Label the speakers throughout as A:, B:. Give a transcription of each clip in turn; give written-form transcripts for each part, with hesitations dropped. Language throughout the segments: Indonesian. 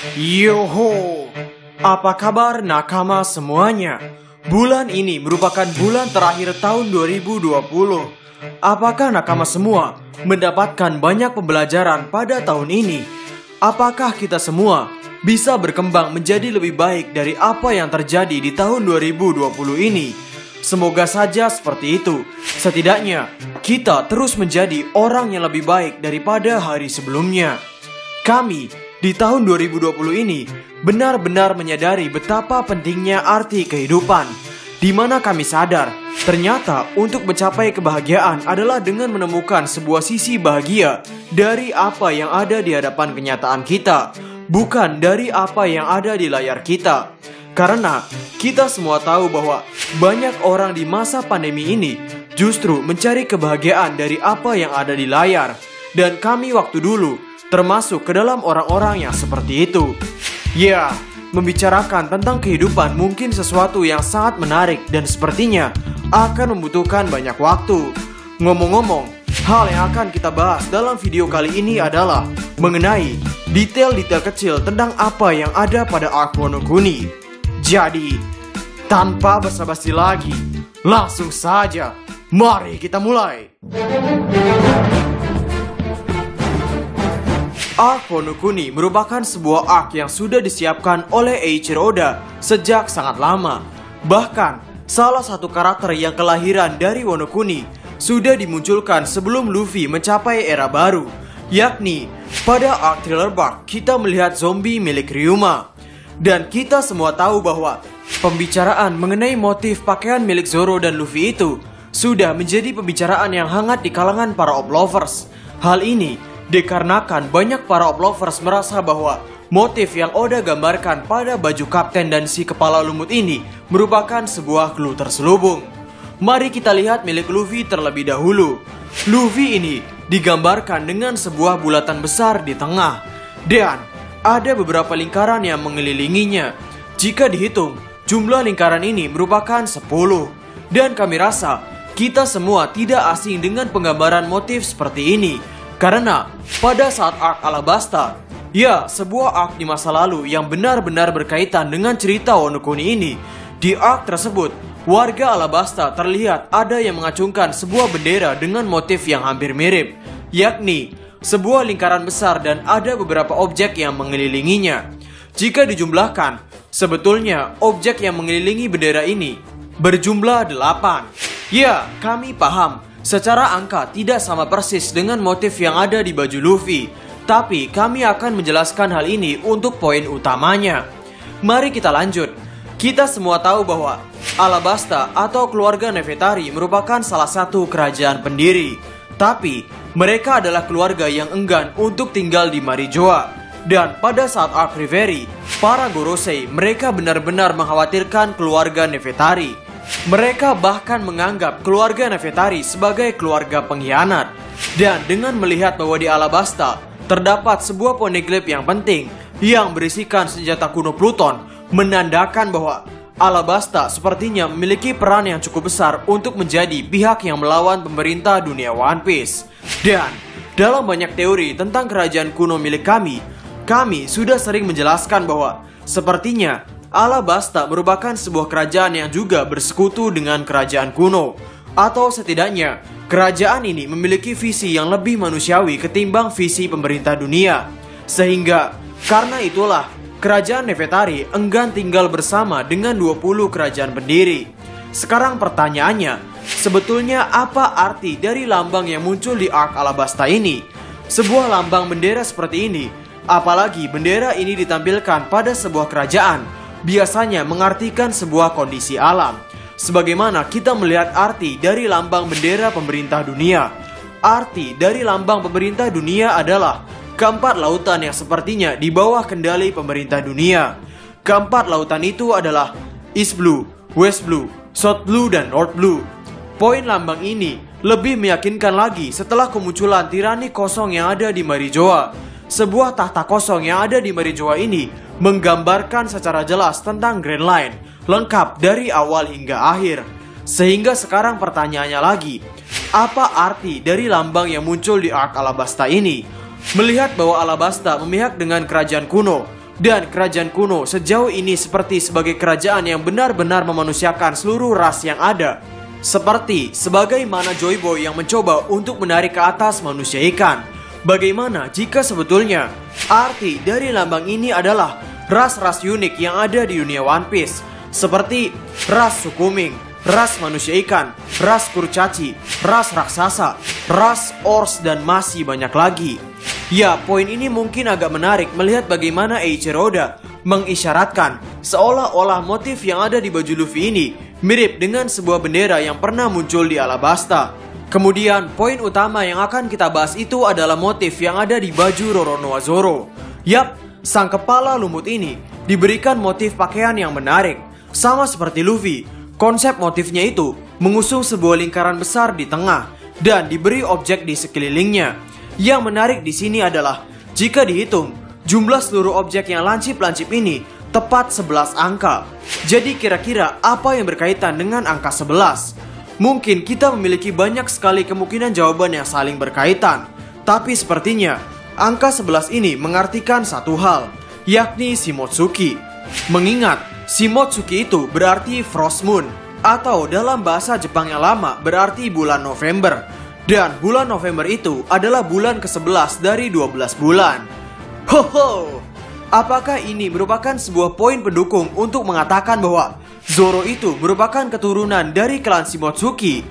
A: Yoho, apa kabar nakama semuanya? Bulan ini merupakan bulan terakhir tahun 2020. Apakah nakama semua mendapatkan banyak pembelajaran pada tahun ini? Apakah kita semua bisa berkembang menjadi lebih baik dari apa yang terjadi di tahun 2020 ini? Semoga saja seperti itu. Setidaknya kita terus menjadi orang yang lebih baik daripada hari sebelumnya. Kami di tahun 2020 ini benar-benar menyadari betapa pentingnya arti kehidupan, di mana kami sadar ternyata untuk mencapai kebahagiaan adalah dengan menemukan sebuah sisi bahagia dari apa yang ada di hadapan kenyataan kita, bukan dari apa yang ada di layar kita. Karena kita semua tahu bahwa banyak orang di masa pandemi ini justru mencari kebahagiaan dari apa yang ada di layar. Dan kami waktu dulu termasuk ke dalam orang-orang yang seperti itu. Ya, membicarakan tentang kehidupan mungkin sesuatu yang sangat menarik dan sepertinya akan membutuhkan banyak waktu. Ngomong-ngomong, hal yang akan kita bahas dalam video kali ini adalah mengenai detail-detail kecil tentang apa yang ada pada Arc Wano Kuni. Jadi, tanpa basa-basi lagi, langsung saja, mari kita mulai. Arc Wano Kuni merupakan sebuah arc yang sudah disiapkan oleh Eiichiro Oda sejak sangat lama. Bahkan, salah satu karakter yang kelahiran dari Wano Kuni sudah dimunculkan sebelum Luffy mencapai era baru, yakni pada arc Thriller Bark kita melihat zombie milik Ryuma. Dan kita semua tahu bahwa pembicaraan mengenai motif pakaian milik Zoro dan Luffy itu sudah menjadi pembicaraan yang hangat di kalangan para op lovers. Hal ini dikarenakan banyak para op lovers merasa bahwa motif yang Oda gambarkan pada baju kapten dan si kepala lumut ini merupakan sebuah clue terselubung. Mari kita lihat milik Luffy terlebih dahulu. Luffy ini digambarkan dengan sebuah bulatan besar di tengah, dan ada beberapa lingkaran yang mengelilinginya. Jika dihitung, jumlah lingkaran ini merupakan 10. Dan kami rasa kita semua tidak asing dengan penggambaran motif seperti ini. Karena pada saat arc Alabasta, ya sebuah arc di masa lalu yang benar-benar berkaitan dengan cerita Wano Kuni ini, di arc tersebut, warga Alabasta terlihat ada yang mengacungkan sebuah bendera dengan motif yang hampir mirip, yakni sebuah lingkaran besar dan ada beberapa objek yang mengelilinginya. Jika dijumlahkan, sebetulnya objek yang mengelilingi bendera ini berjumlah 8. Ya, kami paham, secara angka tidak sama persis dengan motif yang ada di baju Luffy, tapi kami akan menjelaskan hal ini untuk poin utamanya. Mari kita lanjut. Kita semua tahu bahwa Alabasta atau keluarga Nefertari merupakan salah satu kerajaan pendiri, tapi mereka adalah keluarga yang enggan untuk tinggal di Marijoa. Dan pada saat arc Reverie, para Gorosei mereka benar-benar mengkhawatirkan keluarga Nefertari. Mereka bahkan menganggap keluarga Nefertari sebagai keluarga pengkhianat. Dan dengan melihat bahwa di Alabasta terdapat sebuah poneglyph yang penting yang berisikan senjata kuno Pluton, menandakan bahwa Alabasta sepertinya memiliki peran yang cukup besar untuk menjadi pihak yang melawan pemerintah dunia One Piece. Dan dalam banyak teori tentang kerajaan kuno milik kami sudah sering menjelaskan bahwa sepertinya Alabasta merupakan sebuah kerajaan yang juga bersekutu dengan kerajaan kuno. Atau setidaknya, kerajaan ini memiliki visi yang lebih manusiawi ketimbang visi pemerintah dunia. Sehingga, karena itulah, kerajaan Nefertari enggan tinggal bersama dengan 20 kerajaan pendiri. Sekarang pertanyaannya, sebetulnya apa arti dari lambang yang muncul di arc Alabasta ini? Sebuah lambang bendera seperti ini, apalagi bendera ini ditampilkan pada sebuah kerajaan, biasanya mengartikan sebuah kondisi alam. Sebagaimana kita melihat arti dari lambang bendera pemerintah dunia. Arti dari lambang pemerintah dunia adalah keempat lautan yang sepertinya di bawah kendali pemerintah dunia. Keempat lautan itu adalah East Blue, West Blue, South Blue, dan North Blue. Poin lambang ini lebih meyakinkan lagi setelah kemunculan tirani kosong yang ada di Marijoa. Sebuah tahta kosong yang ada di Marijoa ini menggambarkan secara jelas tentang Grand Line, lengkap dari awal hingga akhir. Sehingga sekarang pertanyaannya lagi, apa arti dari lambang yang muncul di arc Alabasta ini? Melihat bahwa Alabasta memihak dengan kerajaan kuno, Dan kerajaan kuno sejauh ini seperti sebagai kerajaan yang benar-benar memanusiakan seluruh ras yang ada. Seperti sebagaimana Joy Boy yang mencoba untuk menarik ke atas manusia ikan. Bagaimana jika sebetulnya arti dari lambang ini adalah ras-ras unik yang ada di dunia One Piece, seperti ras Sukuming, ras manusia ikan, ras kurcaci, ras raksasa, ras ors, dan masih banyak lagi. Ya, poin ini mungkin agak menarik melihat bagaimana Eiichiro Oda mengisyaratkan seolah-olah motif yang ada di baju Luffy ini mirip dengan sebuah bendera yang pernah muncul di Alabasta. Kemudian, poin utama yang akan kita bahas itu adalah motif yang ada di baju Roronoa Zoro. Yap, sang kepala lumut ini diberikan motif pakaian yang menarik. Sama seperti Luffy, konsep motifnya itu mengusung sebuah lingkaran besar di tengah dan diberi objek di sekelilingnya. Yang menarik di sini adalah, jika dihitung, jumlah seluruh objek yang lancip-lancip ini tepat 11 angka. Jadi kira-kira apa yang berkaitan dengan angka 11? Mungkin kita memiliki banyak sekali kemungkinan jawaban yang saling berkaitan. Tapi sepertinya, angka 11 ini mengartikan satu hal, yakni Shimotsuki. Mengingat, Shimotsuki itu berarti Frost Moon, atau dalam bahasa Jepang yang lama berarti bulan November. Dan bulan November itu adalah bulan ke-11 dari 12 bulan. Hoho! Apakah ini merupakan sebuah poin pendukung untuk mengatakan bahwa Zoro itu merupakan keturunan dari klan Shimotsuki?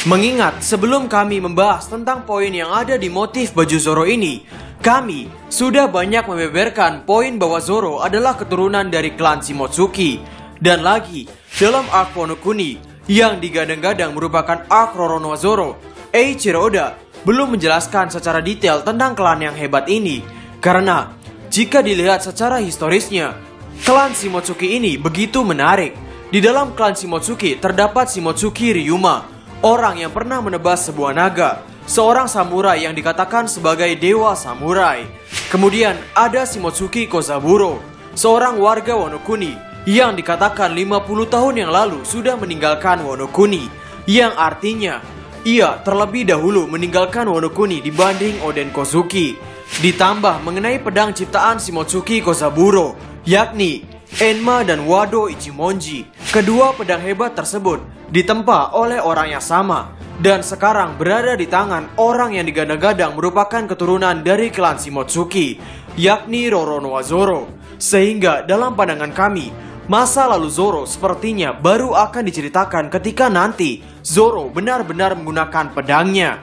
A: Mengingat sebelum kami membahas tentang poin yang ada di motif baju Zoro ini, kami sudah banyak membeberkan poin bahwa Zoro adalah keturunan dari klan Shimotsuki. Dan lagi, dalam arc Wano Kuni yang digadang-gadang merupakan arc Roronoa Zoro, Eiichiro Oda belum menjelaskan secara detail tentang klan yang hebat ini. Karena jika dilihat secara historisnya, klan Shimotsuki ini begitu menarik. Di dalam klan Shimotsuki terdapat Shimotsuki Ryuma, orang yang pernah menebas sebuah naga, seorang samurai yang dikatakan sebagai dewa samurai. Kemudian ada Shimotsuki Kozaburo, seorang warga Wano Kuni yang dikatakan 50 tahun yang lalu sudah meninggalkan Wano Kuni, yang artinya ia terlebih dahulu meninggalkan Wano Kuni dibanding Oden Kozuki. Ditambah mengenai pedang ciptaan Shimotsuki Kozaburo, yakni Enma dan Wado Ichimonji. Kedua pedang hebat tersebut ditempa oleh orang yang sama dan sekarang berada di tangan orang yang digadang-gadang merupakan keturunan dari klan Shimotsuki, yakni Roronoa Zoro. Sehingga dalam pandangan kami, masa lalu Zoro sepertinya baru akan diceritakan ketika nanti Zoro benar-benar menggunakan pedangnya.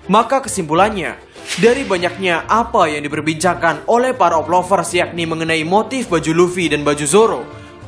A: Maka kesimpulannya, dari banyaknya apa yang diperbincangkan oleh para lovers yakni mengenai motif baju Luffy dan baju Zoro,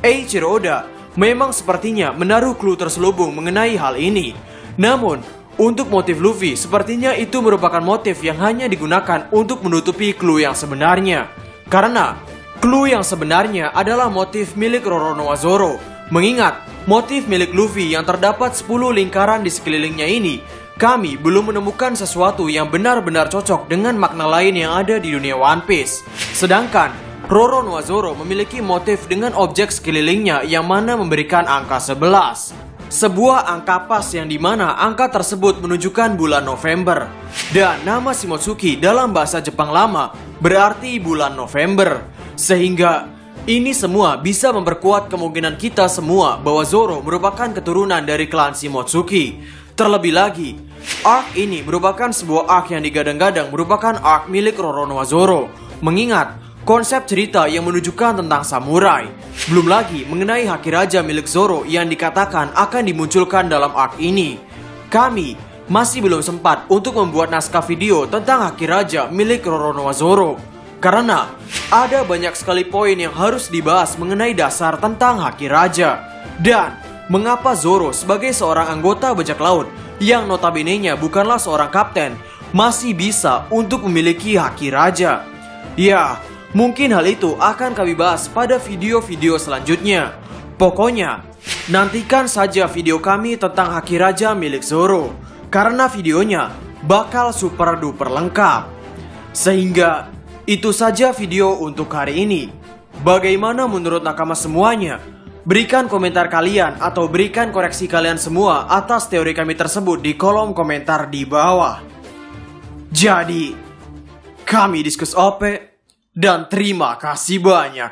A: Eiichiro Oda memang sepertinya menaruh clue terselubung mengenai hal ini. Namun, untuk motif Luffy sepertinya itu merupakan motif yang hanya digunakan untuk menutupi clue yang sebenarnya. Karena clue yang sebenarnya adalah motif milik Roronoa Zoro. Mengingat motif milik Luffy yang terdapat 10 lingkaran di sekelilingnya ini, kami belum menemukan sesuatu yang benar-benar cocok dengan makna lain yang ada di dunia One Piece. Sedangkan Roronoa Zoro memiliki motif dengan objek sekelilingnya yang mana memberikan angka 11. Sebuah angka pas yang dimana angka tersebut menunjukkan bulan November. Dan nama Shimotsuki dalam bahasa Jepang lama berarti bulan November. Sehingga ini semua bisa memperkuat kemungkinan kita semua bahwa Zoro merupakan keturunan dari klan Shimotsuki. Terlebih lagi, arc ini merupakan sebuah arc yang digadang-gadang merupakan arc milik Roronoa Zoro. Mengingat konsep cerita yang menunjukkan tentang samurai. Belum lagi mengenai haki raja milik Zoro yang dikatakan akan dimunculkan dalam arc ini. Kami masih belum sempat untuk membuat naskah video tentang haki raja milik Roronoa Zoro. Karena ada banyak sekali poin yang harus dibahas mengenai dasar tentang haki raja. Dan mengapa Zoro sebagai seorang anggota bajak laut yang notabene-nya bukanlah seorang kapten masih bisa untuk memiliki haki raja? Ya, mungkin hal itu akan kami bahas pada video-video selanjutnya. Pokoknya, nantikan saja video kami tentang haki raja milik Zoro, karena videonya bakal super duper lengkap. Sehingga itu saja video untuk hari ini. Bagaimana menurut nakama semuanya? Berikan komentar kalian atau berikan koreksi kalian semua atas teori kami tersebut di kolom komentar di bawah. Jadi, kami Diskus OP Dan terima kasih banyak.